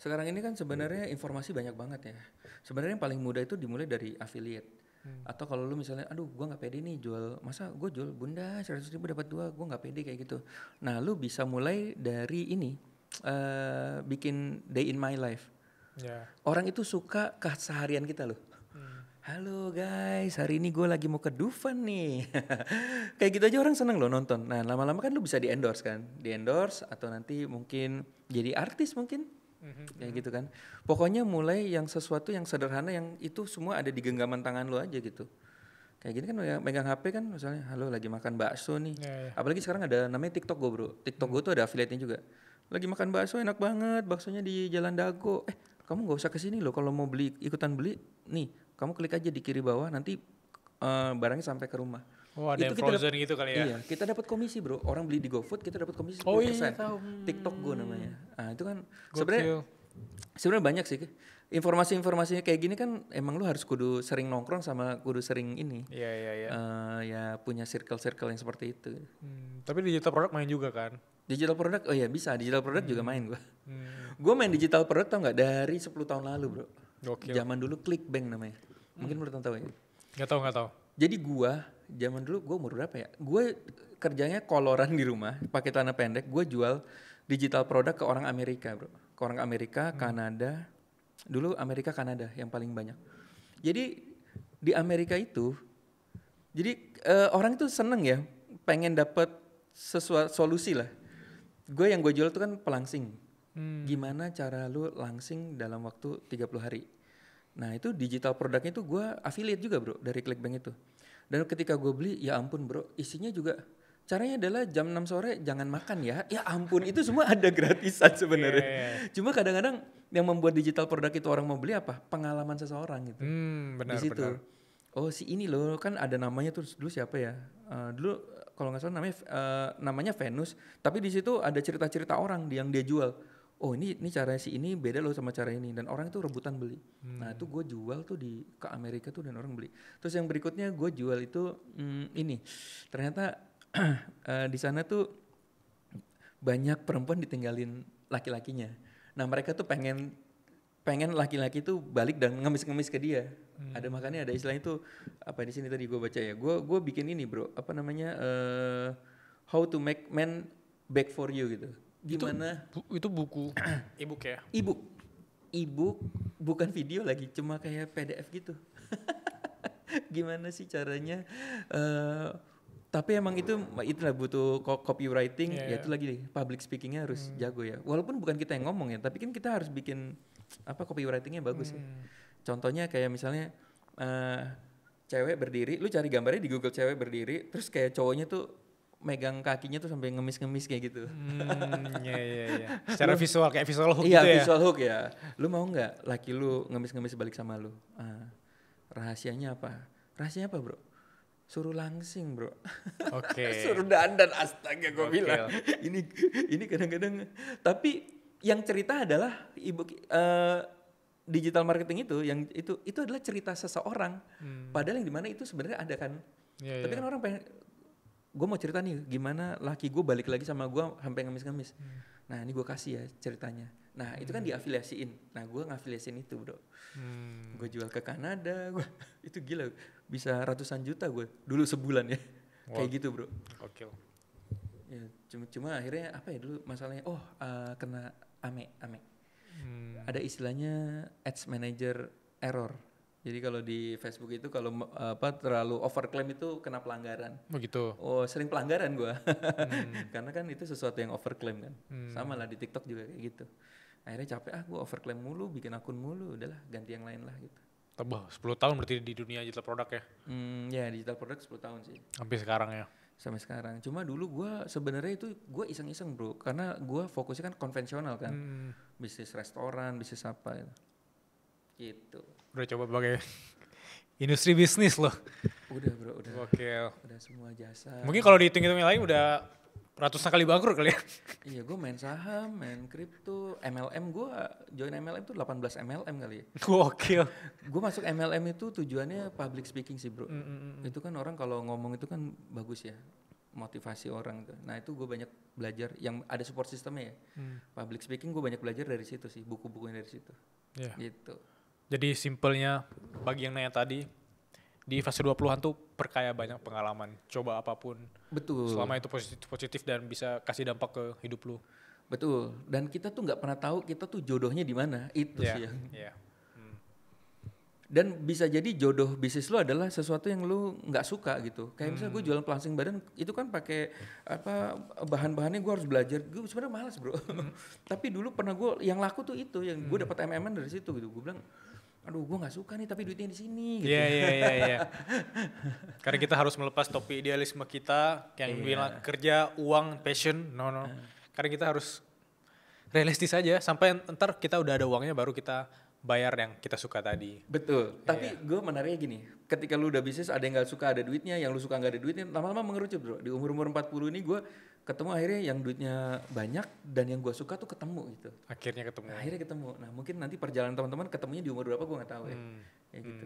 Sekarang ini kan sebenarnya informasi banyak banget ya. Sebenarnya yang paling mudah itu dimulai dari affiliate. Atau kalau lu misalnya, aduh gua nggak pede nih jual, masa gue jual bunda 100.000 dapat 2, gue nggak pede kayak gitu. Nah lu bisa mulai dari ini, bikin day in my life. Ya. Orang itu suka keseharian kita loh. Halo guys, hari ini gue lagi mau ke Dufan nih. Kayak gitu aja orang seneng loh nonton. Nah lama-lama kan lu bisa di endorse kan, di endorse atau nanti mungkin jadi artis mungkin. Kayak gitu kan. Pokoknya mulai yang sesuatu yang sederhana yang itu semua ada di genggaman tangan lu aja gitu. Kayak gini kan megang HP kan misalnya, halo lagi makan bakso nih. Ya. Apalagi sekarang ada namanya TikTok Go bro. TikTok Go tuh ada affiliate-nya juga. Lagi makan bakso enak banget, baksonya di Jalan Dago. Kamu gak usah kesini loh kalau mau beli, ikutan beli. Nih, kamu klik aja di kiri bawah nanti barangnya sampai ke rumah. Oh ada yang Itu kita frozen gitu kali ya? Iya, kita dapat komisi bro. Orang beli di GoFood kita dapat komisi 10%. Oh iya tahu. TikTok Go namanya. Nah itu kan Gokil. sebenarnya banyak sih. Informasi-informasinya kayak gini kan emang lu harus kudu sering nongkrong sama kudu sering ini. Iya. Ya punya circle-circle yang seperti itu. Tapi digital produk main juga kan? Digital product, oh iya bisa. Digital product juga main gue. Gue main digital product tau nggak dari 10 tahun lalu bro. Gokil. Zaman dulu Clickbank namanya. Mungkin lu tahu ya. Gak tahu. Jadi zaman dulu gue umur berapa ya? Gue kerjanya koloran di rumah, pakai celana pendek. Gue jual digital produk ke orang Amerika, bro. Ke orang Amerika, Kanada. Dulu Amerika, Kanada yang paling banyak. Jadi di Amerika itu, jadi orang itu seneng ya, pengen dapat sesuatu solusi lah. Yang gue jual itu kan pelangsing. Gimana cara lu langsing dalam waktu 30 hari. Nah itu digital produknya itu gue affiliate juga bro dari Clickbank itu. Dan ketika gue beli ya ampun bro isinya juga caranya adalah jam 6 sore jangan makan ya. Ya ampun itu semua ada gratisan sebenarnya. Cuma kadang-kadang yang membuat digital produk itu orang mau beli apa? Pengalaman seseorang gitu. Benar. Di situ. Oh si ini loh kan ada namanya tuh dulu siapa ya? Dulu kalau nggak salah namanya Venus. Tapi di situ ada cerita-cerita orang yang dia jual. Oh ini cara si ini beda loh sama cara ini dan orang itu rebutan beli. Nah itu gue jual tuh ke Amerika tuh dan orang beli. Terus yang berikutnya gue jual itu ini ternyata di sana tuh banyak perempuan ditinggalin laki-lakinya. Nah mereka tuh pengen laki-laki tuh balik dan ngemis-ngemis ke dia. Ada makanya ada istilah itu apa di sini tadi gue baca ya. Gue bikin ini bro apa namanya how to make men back for you gitu. Gimana? Itu buku e-book ya? E-book bukan video lagi, cuma kayak PDF gitu. Gimana sih caranya? Tapi emang itulah butuh copywriting, ya itu lagi public speakingnya harus jago ya. Walaupun bukan kita yang ngomong ya, tapi kan kita harus bikin copywritingnya bagus ya. Contohnya kayak misalnya cewek berdiri, lu cari gambarnya di Google cewek berdiri, terus kayak cowoknya tuh megang kakinya tuh sampai ngemis-ngemis kayak gitu. Iya. Secara visual kayak visual hook iya, gitu ya. Iya visual hook ya. Lu mau nggak laki lu ngemis-ngemis balik sama lu? Rahasianya apa? Rahasianya apa bro? Suruh langsing bro. Oke. Suruh dandan astaga gue bilang. Ini kadang-kadang. Tapi yang cerita adalah digital marketing itu yang itu adalah cerita seseorang. Padahal yang dimana itu sebenarnya ada kan. Tapi kan orang pengen gue mau cerita nih gimana laki gue balik lagi sama gue sampai ngemis-ngemis. Nah ini gue kasih ya ceritanya. Nah itu kan diafiliasiin. Nah gue ngafiliasiin itu bro. Gue jual ke Kanada. Itu gila. Bisa ratusan juta gue dulu sebulan ya. Kayak gitu bro. Gokil. Ya, cuma akhirnya apa ya dulu masalahnya. Kena ame. Ada istilahnya ads manager error. Jadi kalau di Facebook itu kalau terlalu overclaim itu kena pelanggaran. Begitu. Oh sering pelanggaran gue. Karena kan itu sesuatu yang overclaim kan. Sama lah di TikTok juga kayak gitu. Akhirnya capek gue overclaim mulu, bikin akun mulu, udahlah ganti yang lain lah gitu. Tambah 10 tahun berarti di dunia digital produk ya? Ya digital produk 10 tahun sih. Sampai sekarang ya? Sampai sekarang. Cuma dulu gue sebenarnya itu gue iseng-iseng bro. Karena gue fokusnya kan konvensional kan. Bisnis restoran, bisnis apa gitu. Udah coba pakai industri bisnis loh. Udah bro, udah. Gokil. Udah semua jasa. Mungkin kalau dihitung-hitung yang lain udah ratusan kali bangkrut kali ya? Iya gue main saham, main kripto, MLM gue join MLM tuh 18 MLM kali ya. Gokil. Gue masuk MLM itu tujuannya public speaking sih bro. Itu kan orang kalau ngomong itu kan bagus ya. motivasi orang tuh. Nah itu gue banyak belajar yang ada support sistemnya ya. Public speaking gue banyak belajar dari situ sih, buku-bukunya dari situ. Yeah. Gitu. Jadi simpelnya bagi yang nanya tadi, di fase 20-an tuh perkaya banyak pengalaman, coba apapun. Betul. Selama itu positif dan bisa kasih dampak ke hidup lu. Betul. Dan kita tuh nggak pernah tahu kita tuh jodohnya di mana. Itu sih yang. Dan bisa jadi jodoh bisnis lu adalah sesuatu yang lu nggak suka gitu. Kayak misalnya gue jualan pelangsing badan, itu kan pakai apa bahan-bahannya gue harus belajar. Gue sebenarnya malas bro. Tapi dulu pernah gue yang laku tuh itu, yang gue dapat MM dari situ gitu. Gue bilang, aduh gue nggak suka nih tapi duitnya di sini. Gitu. Iya. Karena kita harus melepas topi idealisme kita yang bilang kerja, uang, passion. No. Karena kita harus realistis aja sampai ntar kita udah ada uangnya baru kita bayar yang kita suka tadi. Betul. Tapi gue menariknya gini, ketika lu udah bisnis ada yang nggak suka ada duitnya, yang lu suka nggak ada duitnya, lama-lama mengerucut bro. Di umur 40 ini gue ketemu akhirnya yang duitnya banyak dan yang gue suka tuh ketemu gitu. Akhirnya ketemu. Nah, mungkin nanti perjalanan teman-teman ketemunya di umur berapa gue nggak tahu ya. Kayak gitu.